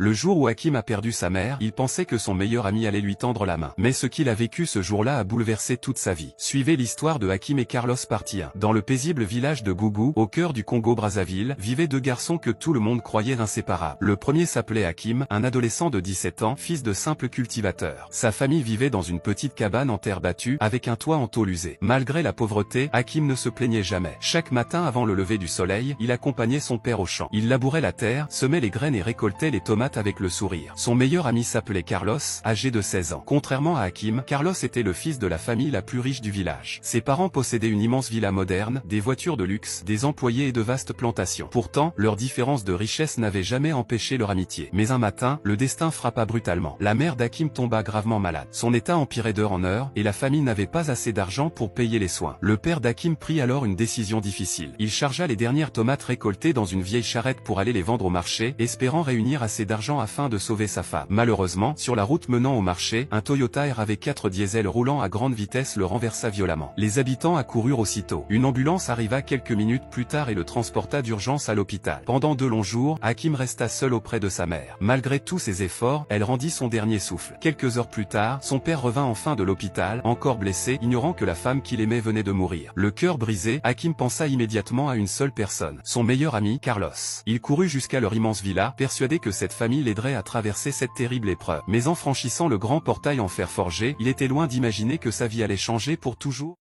Le jour où Hakim a perdu sa mère, il pensait que son meilleur ami allait lui tendre la main. Mais ce qu'il a vécu ce jour-là a bouleversé toute sa vie. Suivez l'histoire de Hakim et Carlos partie 1. Dans le paisible village de Gougou, au cœur du Congo-Brazzaville, vivaient deux garçons que tout le monde croyait inséparables. Le premier s'appelait Hakim, un adolescent de 17 ans, fils de simple cultivateur. Sa famille vivait dans une petite cabane en terre battue, avec un toit en tôle usée. Malgré la pauvreté, Hakim ne se plaignait jamais. Chaque matin avant le lever du soleil, il accompagnait son père au champ. Il labourait la terre, semait les graines et récoltait les tomates avec le sourire. Son meilleur ami s'appelait Carlos, âgé de 16 ans. Contrairement à Hakim, Carlos était le fils de la famille la plus riche du village. Ses parents possédaient une immense villa moderne, des voitures de luxe, des employés et de vastes plantations. Pourtant, leur différence de richesse n'avait jamais empêché leur amitié. Mais un matin, le destin frappa brutalement. La mère d'Hakim tomba gravement malade. Son état empirait d'heure en heure, et la famille n'avait pas assez d'argent pour payer les soins. Le père d'Hakim prit alors une décision difficile. Il chargea les dernières tomates récoltées dans une vieille charrette pour aller les vendre au marché, espérant réunir assez d'argent afin de sauver sa femme. Malheureusement, sur la route menant au marché, un Toyota RAV4 diesel roulant à grande vitesse le renversa violemment. Les habitants accoururent aussitôt. Une ambulance arriva quelques minutes plus tard et le transporta d'urgence à l'hôpital. Pendant 2 longs jours, Hakim resta seul auprès de sa mère. Malgré tous ses efforts, elle rendit son dernier souffle. Quelques heures plus tard, son père revint enfin de l'hôpital, encore blessé, ignorant que la femme qu'il aimait venait de mourir. Le cœur brisé, Hakim pensa immédiatement à une seule personne, son meilleur ami, Carlos. Il courut jusqu'à leur immense villa, persuadé que cette famille l'aiderait à traverser cette terrible épreuve. Mais en franchissant le grand portail en fer forgé, il était loin d'imaginer que sa vie allait changer pour toujours.